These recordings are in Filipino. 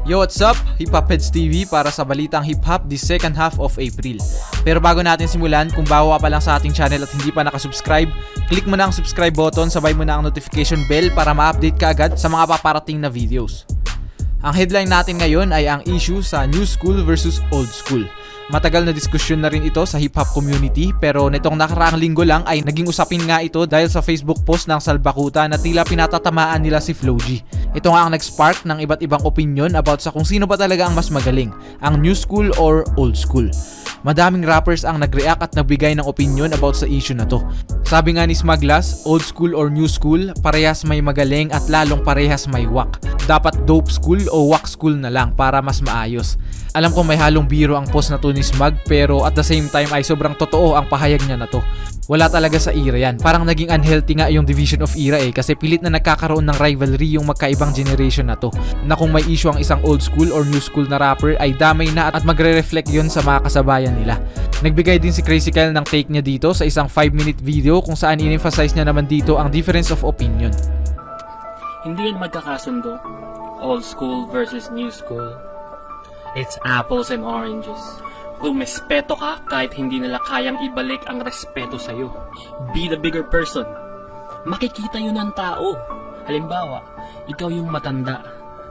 Yo, what's up? Hip Hop Heads TV para sa balitang hip hop this second half of April. Pero bago natin simulan, kung bago ka pa lang sa ating channel at hindi pa nakasubscribe, click mo na ang subscribe button, sabay mo na ang notification bell para ma-update ka agad sa mga paparating na videos. Ang headline natin ngayon ay ang issue sa new school versus old school. Matagal na diskusyon na rin ito sa hip-hop community pero nitong nakaraang linggo lang ay naging usapin nga ito dahil sa Facebook post ng Salbakuta na tila pinatatamaan nila si Flo G. Ito nga ang nag-spark ng iba't ibang opinion about sa kung sino ba talaga ang mas magaling, ang new school or old school. Madaming rappers ang nag-react at nagbigay ng opinion about sa issue na to. Sabi nga ni Smaglas, old school or new school, parehas may magaling at lalong parehas may wak. Dapat dope school o wak school na lang para mas maayos. Alam ko may halong biro ang post na to ni Smag pero at the same time ay sobrang totoo ang pahayag niya na to. Wala talaga sa era yan. Parang naging unhealthy nga yung division of era kasi pilit na nagkakaroon ng rivalry yung magkaibang generation na to. Na kung may issue ang isang old school or new school na rapper ay damay na at magre-reflect yun sa mga kasabayan nila. Nagbigay din si Crazy Kyle ng take niya dito sa isang 5-minute video kung saan in-emphasize niya naman dito ang difference of opinion. Hindi yan magkakasundo. Old school versus new school. It's apples and oranges. Rumespeto ka kahit hindi nila kayang ibalik ang respeto sa'yo. Be the bigger person. Makikita yun ng tao. Halimbawa, ikaw yung matanda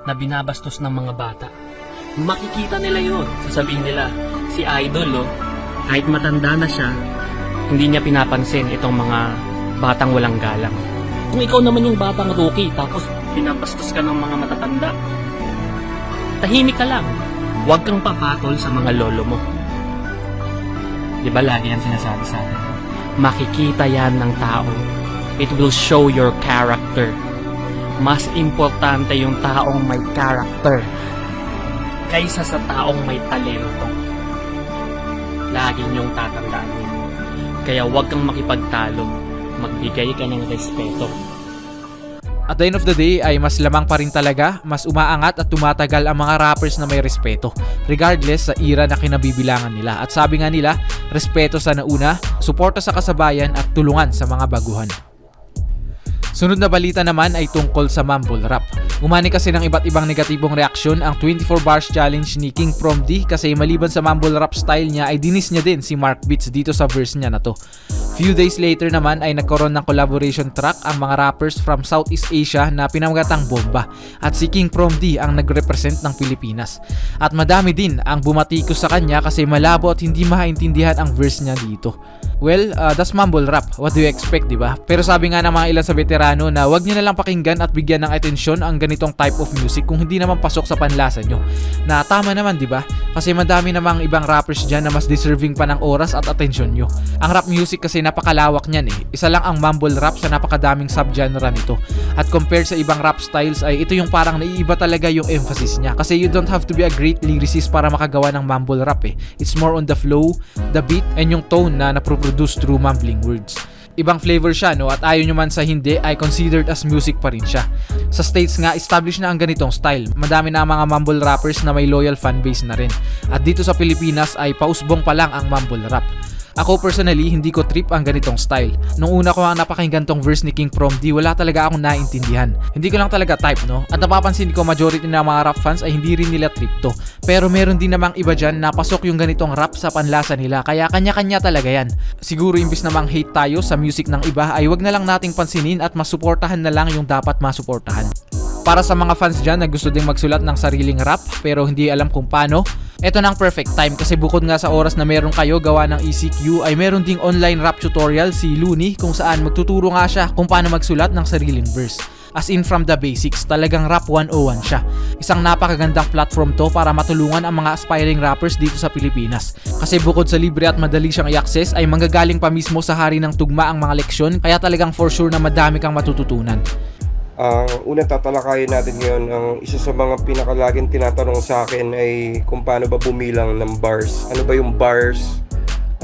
na binabastos ng mga bata. Makikita nila yun. Sasabihin nila, si Idol, kahit matanda na siya, hindi niya pinapansin itong mga batang walang galang. Kung ikaw naman yung batang rookie, tapos binabastos ka ng mga matatanda, tahimik ka lang. Huwag kang papatol sa mga lolo mo. Di ba lagi yan sinasabi sa atin? Makikita yan ng tao. It will show your character. Mas importante yung taong may character kaysa sa taong may talento. Lagi niyong tatandaan yun. Kaya huwag kang makipagtalo. Magbigay ka ng respeto. At the end of the day ay mas lamang pa rin talaga, mas umaangat at tumatagal ang mga rappers na may respeto regardless sa era na kinabibilangan nila. At sabi nga nila, respeto sa nauna, suporta sa kasabayan at tulungan sa mga baguhan. Sunod na balita naman ay tungkol sa mumble rap. Umani kasi ng iba't ibang negatibong reaksyon ang 24 bars challenge ni King From D kasi maliban sa mumble rap style niya ay dinis niya din si Mark Beats dito sa verse niya na to. Few days later naman ay nagkaroon ng collaboration track ang mga rappers from Southeast Asia na pinamagatang Bomba at si King From D ang nagrepresent ng Pilipinas. At madami din ang bumatikos sa kanya kasi malabo at hindi maintindihan ang verse niya dito. Well, that's mumble rap. What do you expect, diba? Pero sabi nga ng mga ilan sa veterano na wag niyo na lang pakinggan at bigyan ng atensyon ang ganitong type of music kung hindi naman pasok sa panlasa nyo. Na tama naman, diba? Kasi madami namang ibang rappers dyan na mas deserving pa ng oras at atensyon nyo. Ang rap music kasi napakalawak niyan eh. Isa lang ang mumble rap sa napakadaming subgenre nito. At compared sa ibang rap styles ay ito yung parang naiiba talaga yung emphasis niya. Kasi you don't have to be a great lyricist para makagawa ng mumble rap eh. It's more on the flow, the beat, and yung tone na naproproduce through mumbling words. Ibang flavor siya, no? At ayaw nyo man sa hindi ay considered as music pa rin siya. Sa States nga, established na ang ganitong style. Madami na ang mga mumble rappers na may loyal fanbase na rin. At dito sa Pilipinas ay pausbong pa lang ang mumble rap. Ako personally, hindi ko trip ang ganitong style. Nung una ko ang napakinggan tong verse ni King From D, wala talaga akong naintindihan. Hindi ko lang talaga type, no? At napapansin ko majority ng mga rap fans ay hindi rin nila trip to. Pero meron din namang iba dyan na pasok yung ganitong rap sa panlasa nila, kaya kanya-kanya talaga yan. Siguro imbis namang hate tayo sa music ng iba, ay wag na lang nating pansinin at masuportahan na lang yung dapat masuportahan. Para sa mga fans dyan na gusto ding magsulat ng sariling rap pero hindi alam kung paano, eto na ang perfect time kasi bukod nga sa oras na meron kayo gawa ng ECQ ay meron ding online rap tutorial si Looney kung saan magtuturo nga siya kung paano magsulat ng sariling verse. As in from the basics, talagang rap 101 siya. Isang napakagandang platform to para matulungan ang mga aspiring rappers dito sa Pilipinas. Kasi bukod sa libre at madali siyang i-access ay manggagaling pa mismo sa hari ng tugma ang mga leksyon kaya talagang for sure na madami kang matututunan. Ang unang tatalakayin natin ngayon, ang isa sa mga pinakalaging tinatanong sa akin ay kung paano ba bumilang ng bars. Ano ba yung bars?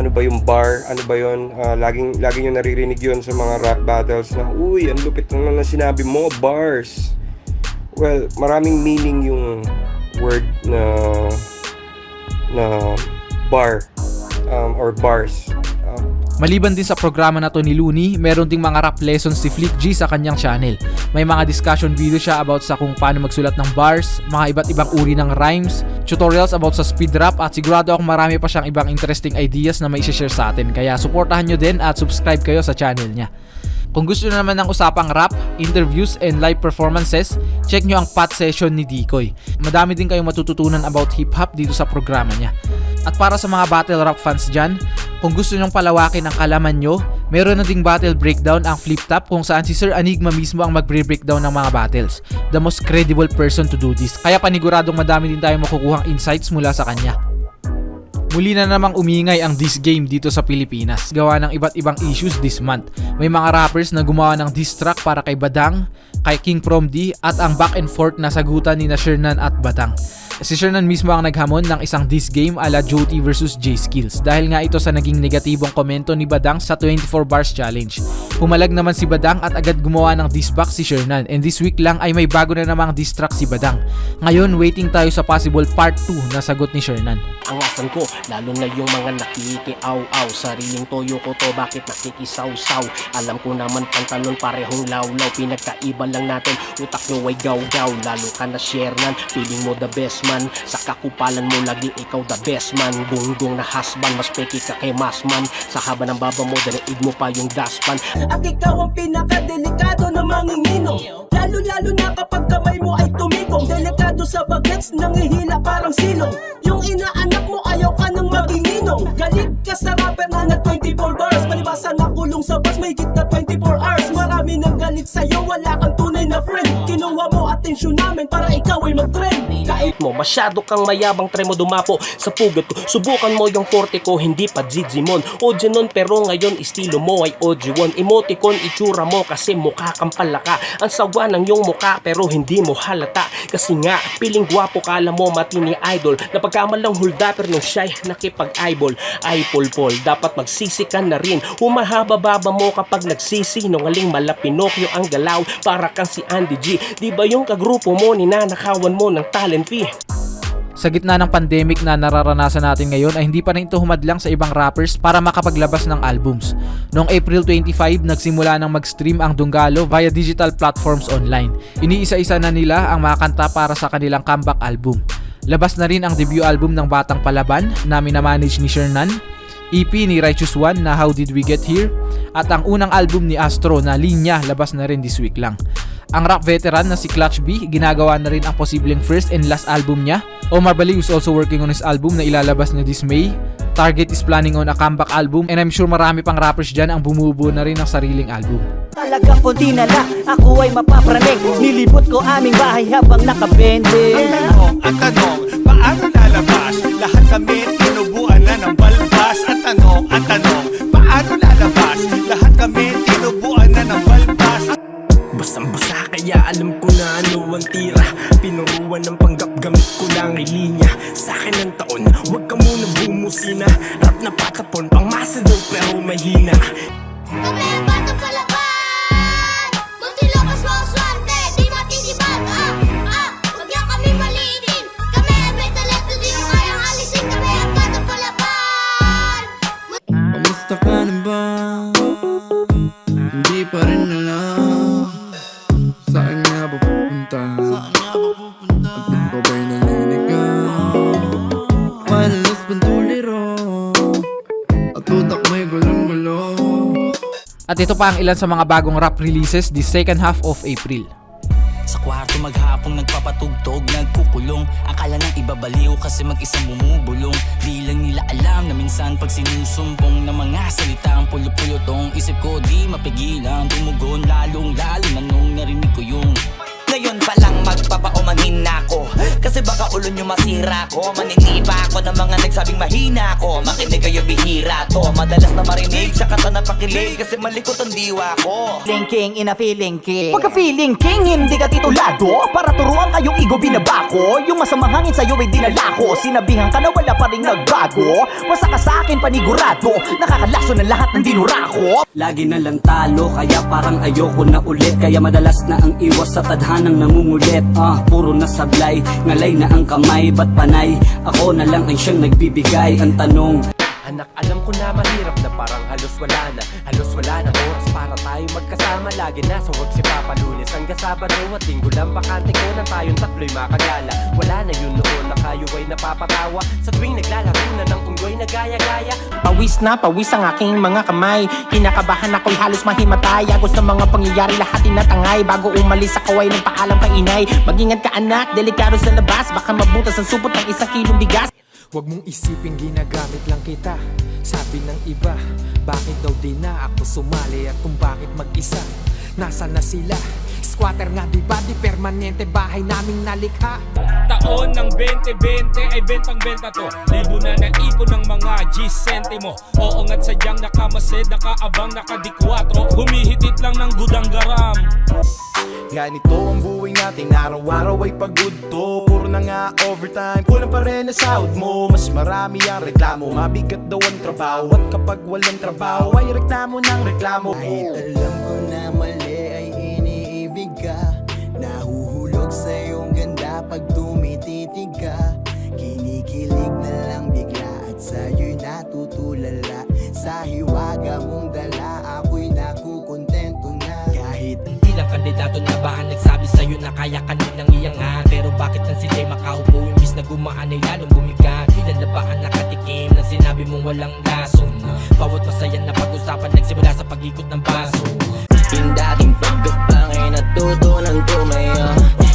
Ano ba yung bar? Ano ba yun? Laging yung naririnig yun sa mga rap battles na, uy, ang lupit naman na sinabi mo, bars. Well, maraming meaning yung word na bar or bars. Maliban din sa programa na to ni Looney, meron ding mga rap lessons si Flick G sa kanyang channel. May mga discussion video siya about sa kung paano magsulat ng bars, mga iba't ibang uri ng rhymes, tutorials about sa speed rap at sigurado akong marami pa siyang ibang interesting ideas na may share sa atin. Kaya supportahan nyo din at subscribe kayo sa channel niya. Kung gusto nyo naman ng usapang rap, interviews, and live performances, check nyo ang Pat Session ni Dikoy. Madami din kayong matututunan about hip-hop dito sa programa niya. At para sa mga battle rap fans dyan, kung gusto nyong palawakin ang kalaman nyo, meron na ding battle breakdown ang Flip Top kung saan si Sir Enigma mismo ang mag-breakdown ng mga battles. The most credible person to do this. Kaya paniguradong madami din tayong makukuhang insights mula sa kanya. Muli na namang umingay ang diss game dito sa Pilipinas. Gawa ng iba't ibang issues this month. May mga rappers na gumawa ng diss track para kay Badang, kay King Prom D at ang back and forth na sagutan ni Shernan at Badang. Si Shernan mismo ang naghamon ng isang diss game ala Joti vs J Skills dahil nga ito sa naging negatibong komento ni Badang sa 24 bars challenge. Pumalag naman si Badang at agad gumawa ng diss back si Shernan, and this week lang ay may bago na namang diss track si Badang. Ngayon waiting tayo sa possible part 2 na sagot ni Shernan. Angasan ko, lalo na yung mga nakikiaw-aw. Sariling toyo ko to, bakit nakikisaw-saw? Alam ko naman pantalon parehong lawlaw. Pinagkaiba lang natin, utak nyo ay gaw-gaw. Lalo ka na Shernan, feeling mo the best man. Sa kakupalan mo laging ikaw the best man. Gunggong na husband, mas peki ka kay masman. Sa haba ng baba mo, dalaig mo pa yung daspan. At ikaw ang pinakadelikado na manginginom, lalo-lalo na kapag kamay mo ay tumigong. Delikado sa bagets, nangihila parang silong. Yung inaanak mo ayaw ka nang maginginom. Galit ka sa rapper na nag 24 bars, palibasa na kulong sa bus, may git na 24 hours. Marami nang galit sa'yo, wala kang tunay na friend. Kinuha mo atensyon namin para ikaw ay mag-trend. Kahit Mo, masyado kang mayabang, try mo dumapo sa pugat ko. Subukan mo yung forte ko, hindi pa Digimon. Oje nun, pero ngayon estilo mo ay OG1. Emoticon, itsura mo kasi mukha kang palaka. Ang sawa ng yung mukha pero hindi mo halata. Kasi nga, piling gwapo, kala mo matini idol. Napagkamalang huldapper nung siya'y nakipag-eyeball. Ay pulpol, dapat magsisi ka na rin. Humahaba-baba mo kapag nagsisinungaling. Mala Pinocchio ang galaw, para kang si Andy G. Di ba yung kagrupo mo, ninanakawan mo ng talent fee? Sa gitna ng pandemic na nararanasan natin ngayon ay hindi pa rin ito humadlang sa ibang rappers para makapaglabas ng albums. Noong April 25, nagsimula nang mag-stream ang Dunggalo via digital platforms online. Iniisa-isa na nila ang mga kanta para sa kanilang comeback album. Labas na rin ang debut album ng Batang Palaban na minamanage ni Shernan, EP ni Righteous One na How Did We Get Here, at ang unang album ni Astro na Linya labas na rin this week lang. Ang rap veteran na si Clutch B, ginagawa na rin ang posibleng first and last album niya. Omar Baliw is also working on his album na ilalabas niya this May. Target is planning on a comeback album, and I'm sure marami pang rappers dyan ang bumubuo na rin ng sariling album. talaga ko dinala, ako ay mapapraning. Nilibot ko aming bahay habang nakabende. Ang tanong, paano lalabas? Lahat kami tinubuan na ng balbas. Ang tanong, paano lalabas? Lahat kami tinubuan na ng balbas. Basang-basa kaya alam ko na ano ang tira. Pinuruan ng panggap, gamit ko lang ay linya. Sa akin ang taon, huwag ka muna bumusina. Rap na patapon, pang masa daw pero mahina. Kami ang batang palaban, Muntinlupas mga swerte, di matitibag. Huwag niya kami maliitin. Kami ay may talento, di mo kayang alisin. Kami ang batang palaban. Kamusta ka na ba? Hindi pa rin alam. Saan nga ba pupunta? At di pa ba'y naninigaw? Walas banduliro at utak may gulong-gulo. At ito pa ang ilan sa mga bagong rap releases this second half of April. Sa kwarto maghapong nagpapatugtog, nagkukulong. Akala ng ibabaliw kasi mag-isang bumubulong. Di lang nila alam na minsan pag sinusumpong na mga salita ang pulot-pulotong. Isip ko di mapigilan, tumugon lalong-lalo na nung narinig ko yung ngayon pa lang magpapaumanhin na ako, kasi baka ulo nyo masira ko. Maninipa ako ng mga nagsabing mahina ko. Makinig kayo bihira to, madalas na marinig sa kata na pakilig, kasi malikot ang diwa ko. Feeling king in a feeling king. Pagka feeling king, hindi ka titulado. Para turuan kayong ego binabako. Yung masamang hangin sa'yo ay dinala ko. Sinabihan ka na wala pa rin nagbago. Masa ka sa akin panigurado, nakakalaso ng lahat ng dinura ko. Lagi na lang talo, kaya parang ayoko na ulit. Kaya madalas na ang iwas sa tadhanang nangungulit. Puro na sablay, ngalay na ang kamay, ba't panay? Ako na lang ang siyang nagbibigay. Ang tanong, Anak, alam ko na mahirap na parang halos wala na oras para tayo magkasama. Lagi nasa work si Papa, Lunes hanggang Sabado at Linggo lang bakante ko na tayong tatlo'y makagala. Wala na yun noon na kayo ay napapatawa sa tuwing naglalaro na ng unggoy na gaya-gaya. Pawis na pawis ang aking mga kamay, kinakabahan ako'y halos mahimatay. Agos ng mga pangyayari lahat tinatangay. Bago umalis ako ay nagpaalam kay inay, mag-ingat ka anak, delikado sa labas, baka mabutas ang supot ng 1 kilong bigas. Huwag mong isipin ginagalit lang kita. Sabi ng iba, bakit daw di na ako sumali? At kung bakit mag-isa, nasa na sila? Squatter nga diba, di permanente bahay naming nalikha. Taon ng 2020 ay bentang-benta to. Libo na naipon ng mga G-sentimo. Oo nga't sadyang nakamasid, nakaabang, nakadikwatro. Humihitit lang ng gudang garam. Ganito ang buhay natin, araw-araw ay pagod to. Puro na nga overtime, kulang pa rin na sahod mo. Mas marami ang reklamo, mabigat daw ang trabaho. At kapag walang trabaho ay reklamo ng reklamo. Kahit alam ko na mali ay iniibig ka, nahuhulog sa iyong ganda pag tumititig ka. Kinikilig na lang bigla at sa'yo'y natutulala. Sa hiwaga mong dala ako'y nakukontento na. Kahit Bilang kandidato na ba nagsabi sa'yo na kaya ka nilang iyangan? Pero bakit nang sila'y makaupo imbis na gumaan ay lalong bumigat? Ilan na ba ang nakatikim na sinabi mong walang lason? Bawat masaya na pag-usapan nagsimula sa pag-ikot ng baso. Yung dating pagod lang ay natuto ng tumayo.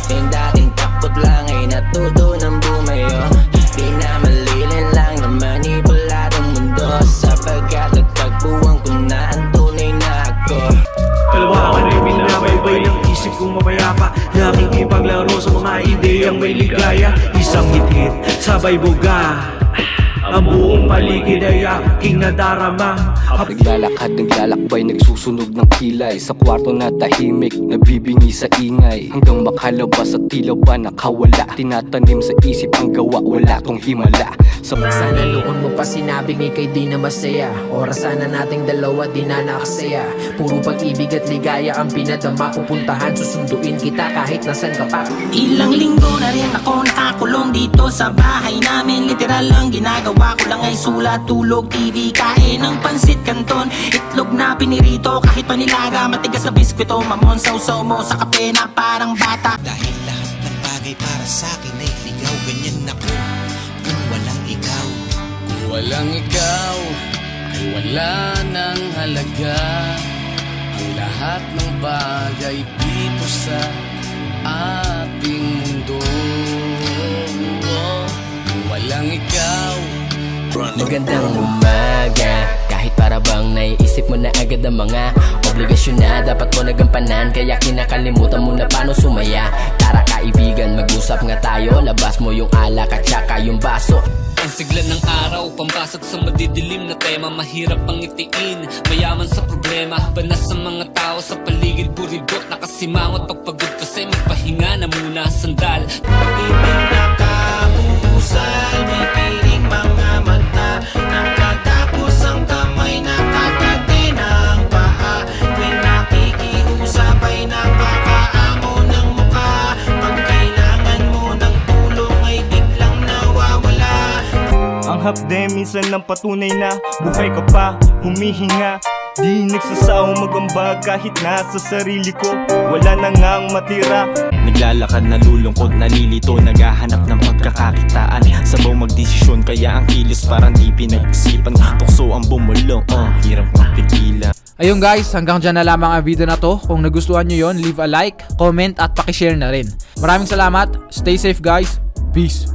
Yung dating takot lang ay natuto ng bumayo. Di na malilin lang na manipuladong mundo, sapagkat nagtagpuan ko na ang tunay na ako. Kalawakan ay binabaybay ng isip kong mapayapa, nakikipaglaro sa mga ideyang may ligaya. Isang hit-hit, sabay buga, ang buong paligid ay aking nadarama. Naglalakad, nagsusunog ng kilay. Sa kwarto na tahimik, nabibingi sa ingay. Hanggang makalabas at tila ba nakawala. Tinatanim sa isip ang gawa, wala tong himala. Sana noon mo pa sinabing ikay di na masaya. Oras sana nating dalawa di na nakasaya. Puro pag-ibig at ligaya ang pinadama. Pupuntahan, susunduin kita kahit nasan ka pa. Ilang linggo na rin ako nakakulong dito sa bahay namin. Literal lang ginagawa ko lang ay sulat, tulog, TV, kain ng pansit kanton. Itlog na pinirito kahit panilaga, matigas na biskwito, mamon sausaw mo sa kape na parang bata. Dahil lahat ng bagay para sa akin ay ligaw, ganyan ako kung walang ikaw. Kung walang ikaw ay wala nang halaga. Ang lahat ng bagay dito sa ating mundo. Kung walang ikaw. Magandang umaga. Kahit para bang naiisip mo na agad ang mga obligasyon na dapat mo nagampanan, kaya kinakalimutan mo na paano sumaya. Tara kaibigan, mag-usap nga tayo. Labas mo yung alak at saka yung baso. Ang sigla ng araw, pambasag sa madidilim na tema. Mahirap pang itiin, mayaman sa problema. Banas sa mga tao sa paligid, buribot, nakasimangot. Pagpagod kasi magpahinga na muna, sandal. Ibig nakausal, may piling mga mata, nakatapos ang kamay, nakatati ng paa. Tuwing nakikiusap ay nakakaamo ng mukha. Pag kailangan mo ng tulong ay biglang nawawala. Ang hapde minsan ng patunay na buhay ka pa, humihinga. Di nagsasaw magambag kahit nasa sarili ko wala na ngang matira. Naglalakad, nalulungkot, nalilito, naghahanap ng pagkakakitaan. Sabaw magdesisyon kaya ang kilos parang di pinag-isipan. Tukso ang bumulong, hirap magpigilan. Ayun guys, hanggang dyan na lamang ang video na to. Kung nagustuhan nyo yon, leave a like, comment at pakishare na rin. Maraming salamat, stay safe guys, peace.